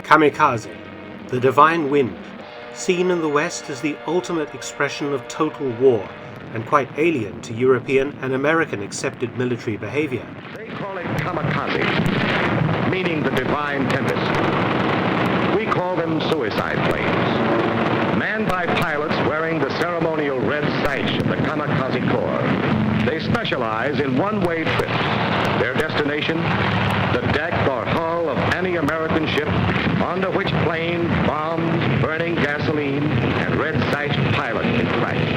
Kamikaze, the divine wind, seen in the West as the ultimate expression of total war and quite alien to European and American accepted military behavior. They call it kamikaze, meaning the divine tempest. We call them suicide planes, manned by pilots wearing the ceremonial red sash of the Kamikaze Corps. They specialize in one-way trips. Their destination, the deck or hull of any American ship onto which planes, bombs, burning gasoline, and red-sashed pilot can crash.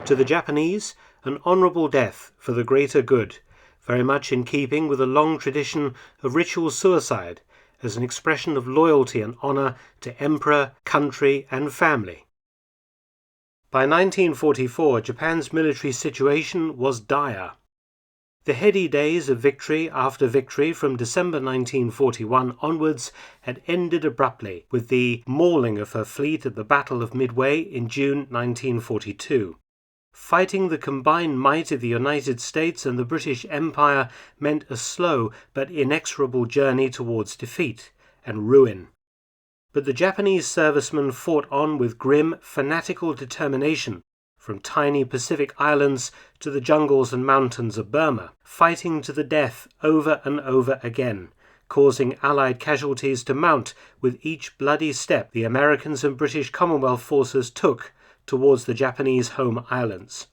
To the Japanese, an honourable death for the greater good, very much in keeping with a long tradition of ritual suicide as an expression of loyalty and honour to emperor, country, and family. By 1944, Japan's military situation was dire. The heady days of victory after victory from December 1941 onwards had ended abruptly with the mauling of her fleet at the Battle of Midway in June 1942. Fighting the combined might of the United States and the British Empire meant a slow but inexorable journey towards defeat and ruin. But the Japanese servicemen fought on with grim, fanatical determination from tiny Pacific islands to the jungles and mountains of Burma, fighting to the death over and over again, causing Allied casualties to mount with each bloody step the Americans and British Commonwealth forces took towards the Japanese home islands.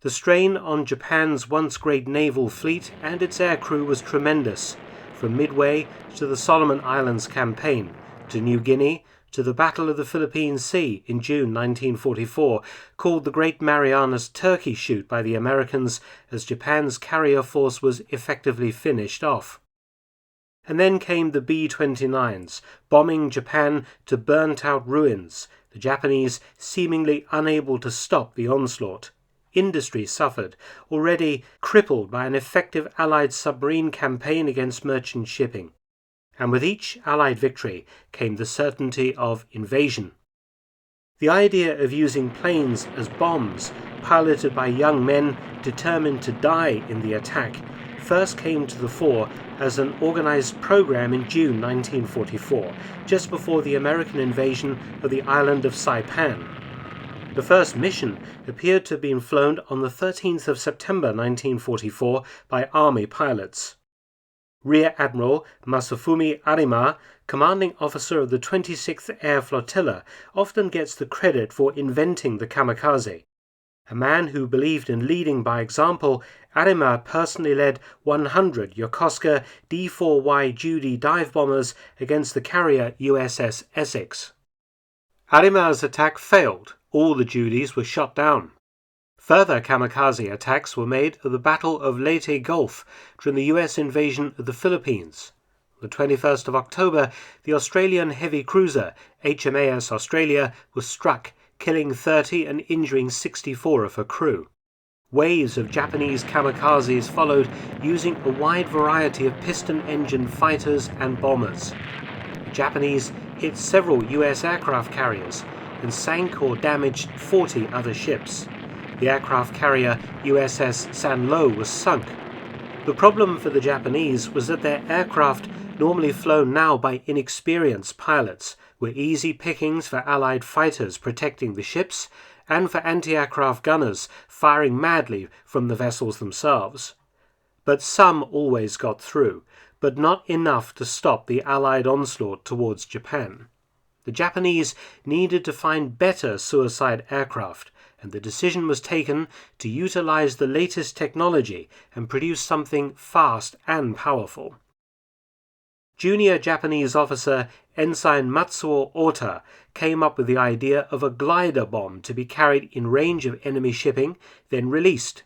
The strain on Japan's once great naval fleet and its aircrew was tremendous, from Midway to the Solomon Islands campaign, to New Guinea, to the Battle of the Philippine Sea in June 1944, called the Great Marianas Turkey Shoot by the Americans as Japan's carrier force was effectively finished off. And then came the B-29s, bombing Japan to burnt-out ruins, the Japanese seemingly unable to stop the onslaught. Industry suffered, already crippled by an effective Allied submarine campaign against merchant shipping. And with each Allied victory came the certainty of invasion. The idea of using planes as bombs, piloted by young men determined to die in the attack, first came to the fore as an organized program in June 1944, just before the American invasion of the island of Saipan. The first mission appeared to have been flown on the 13th of September 1944 by Army pilots. Rear-Admiral Masafumi Arima, commanding officer of the 26th Air Flotilla, often gets the credit for inventing the kamikaze. A man who believed in leading by example, Arima personally led 100 Yokosuka D-4Y Judy dive bombers against the carrier USS Essex. Arima's attack failed. All the Judys were shot down. Further kamikaze attacks were made at the Battle of Leyte Gulf during the US invasion of the Philippines. On the 21st of October, the Australian heavy cruiser HMAS Australia was struck, killing 30 and injuring 64 of her crew. Waves of Japanese kamikazes followed, using a wide variety of piston-engine fighters and bombers. The Japanese hit several US aircraft carriers and sank or damaged 40 other ships. The aircraft carrier USS Sanlo was sunk. The problem for the Japanese was that their aircraft, normally flown now by inexperienced pilots, were easy pickings for Allied fighters protecting the ships and for anti-aircraft gunners firing madly from the vessels themselves. But some always got through, but not enough to stop the Allied onslaught towards Japan. The Japanese needed to find better suicide aircraft, and the decision was taken to utilize the latest technology and produce something fast and powerful. Junior Japanese officer Ensign Matsuo Ota came up with the idea of a glider bomb to be carried in range of enemy shipping, then released.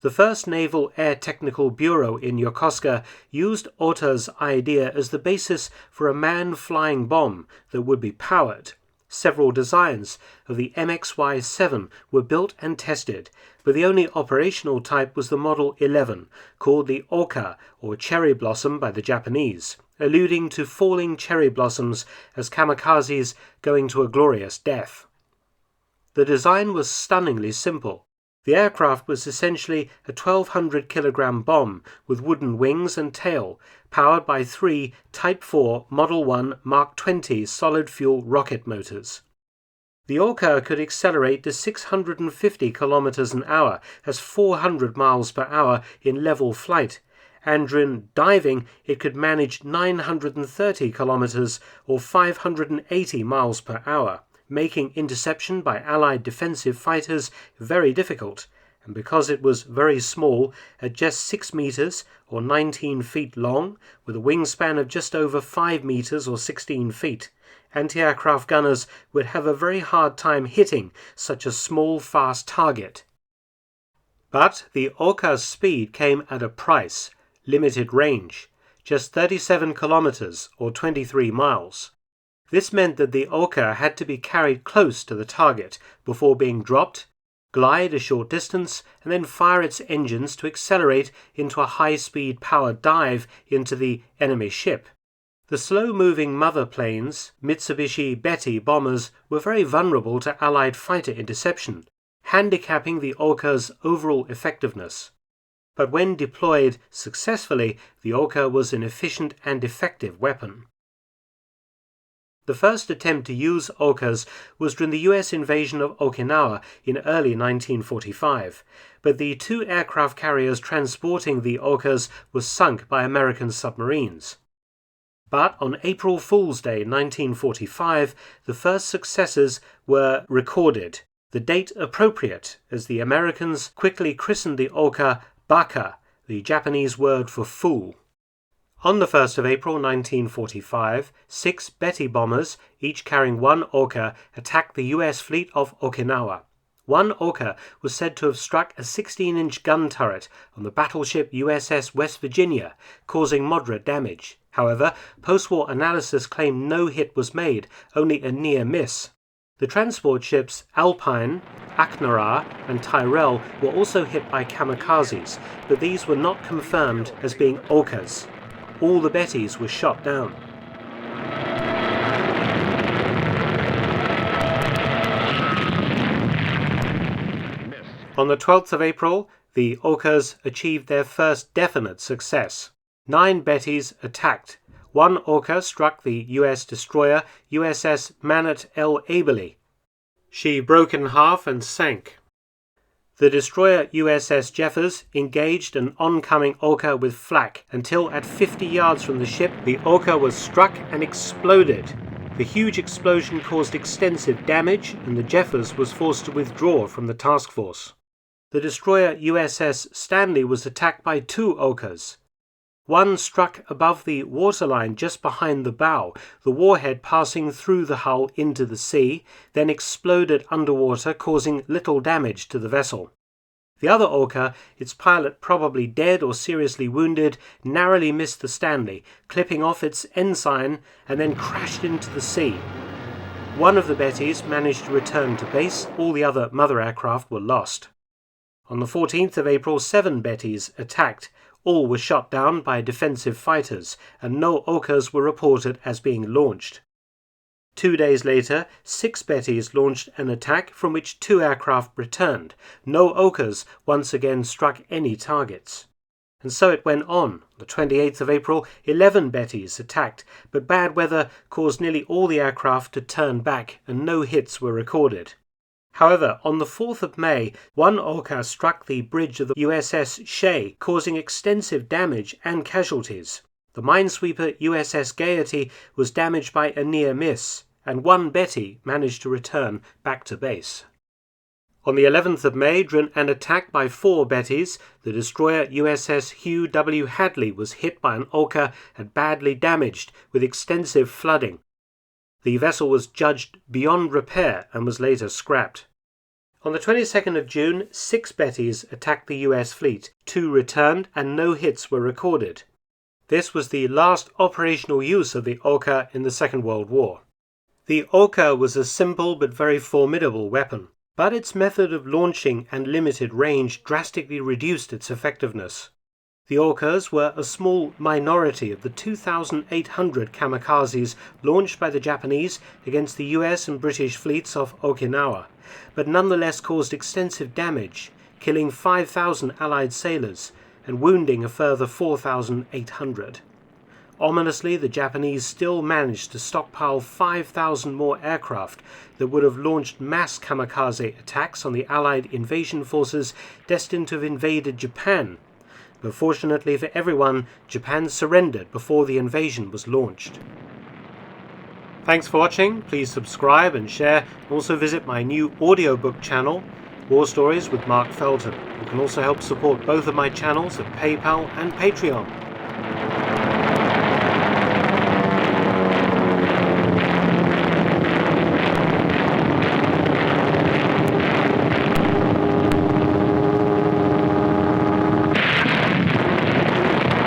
The 1st Naval Air Technical Bureau in Yokosuka used Ota's idea as the basis for a manned flying bomb that would be powered, Several designs of the MXY-7 were built and tested, but the only operational type was the Model 11, called the Oka, or cherry blossom by the Japanese, alluding to falling cherry blossoms as kamikazes going to a glorious death. The design was stunningly simple. The aircraft was essentially a 1,200 kilogram bomb with wooden wings and tail, powered by 3 Type 4 Model 1 Mark 20 solid-fuel rocket motors. The Orca could accelerate to 650 kilometers an hour, that's 400 miles per hour in level flight, and during diving it could manage 930 kilometers or 580 miles per hour, making interception by Allied defensive fighters very difficult, and because it was very small, at just 6 meters or 19 feet long, with a wingspan of just over 5 meters or 16 feet, anti-aircraft gunners would have a very hard time hitting such a small, fast target. But the Orca's speed came at a price, limited range, just 37 kilometers or 23 miles. This meant that the Orca had to be carried close to the target before being dropped, glide a short distance, and then fire its engines to accelerate into a high-speed power dive into the enemy ship. The slow-moving mother planes, Mitsubishi Betty bombers, were very vulnerable to Allied fighter interception, handicapping the Orca's overall effectiveness. But when deployed successfully, the Orca was an efficient and effective weapon. The first attempt to use Orcas was during the US invasion of Okinawa in early 1945, but the 2 aircraft carriers transporting the Orcas were sunk by American submarines. But on April Fool's Day 1945, the first successes were recorded, the date appropriate as the Americans quickly christened the Orca Baka, the Japanese word for fool. On the 1st of April 1945, 6 Betty bombers, each carrying 1 Orca, attacked the US fleet off Okinawa. 1 Orca was said to have struck a 16-inch gun turret on the battleship USS West Virginia, causing moderate damage. However, post-war analysis claimed no hit was made, only a near miss. The transport ships Alpine, Aknara, and Tyrell were also hit by kamikazes, but these were not confirmed as being Orcas. All the Bettys were shot down. On the 12th of April, the Orcas achieved their first definite success. 9 Bettys attacked. 1 Orca struck the US destroyer USS Mannert L. Aberle. She broke in half and sank. The destroyer USS Jeffers engaged an oncoming Orca with flak until at 50 yards from the ship the Orca was struck and exploded. The huge explosion caused extensive damage and the Jeffers was forced to withdraw from the task force. The destroyer USS Stanley was attacked by 2 Orcas. 1 struck above the waterline just behind the bow, the warhead passing through the hull into the sea, then exploded underwater, causing little damage to the vessel. The other Orca, its pilot probably dead or seriously wounded, narrowly missed the Stanley, clipping off its ensign and then crashed into the sea. 1 of the Bettys managed to return to base, all the other mother aircraft were lost. On the 14th of April, 7 Bettys attacked. All were shot down by defensive fighters, and no Orcas were reported as being launched. 2 days later, 6 Bettys launched an attack from which 2 aircraft returned. No Orcas once again struck any targets. And so it went on. The 28th of April, 11 Bettys attacked, but bad weather caused nearly all the aircraft to turn back, and no hits were recorded. However, on the 4th of May, 1 Orca struck the bridge of the USS Shea, causing extensive damage and casualties. The minesweeper USS Gayety was damaged by a near miss, and 1 Betty managed to return back to base. On the 11th of May, during an attack by 4 Bettys, the destroyer USS Hugh W. Hadley was hit by an Orca and badly damaged, with extensive flooding. The vessel was judged beyond repair and was later scrapped. On the 22nd of June, 6 Bettys attacked the US fleet, 2 returned, and no hits were recorded. This was the last operational use of the Orca in the Second World War. The Oka was a simple but very formidable weapon, but its method of launching and limited range drastically reduced its effectiveness. The Orcas were a small minority of the 2,800 kamikazes launched by the Japanese against the US and British fleets off Okinawa, but nonetheless caused extensive damage, killing 5,000 Allied sailors and wounding a further 4,800. Ominously, the Japanese still managed to stockpile 5,000 more aircraft that would have launched mass kamikaze attacks on the Allied invasion forces destined to have invaded Japan. But fortunately for everyone, Japan surrendered before the invasion was launched. Thanks for watching. Please subscribe and share. Also visit my new audiobook channel, War Stories with Mark Felton. You can also help support both of my channels at PayPal and Patreon.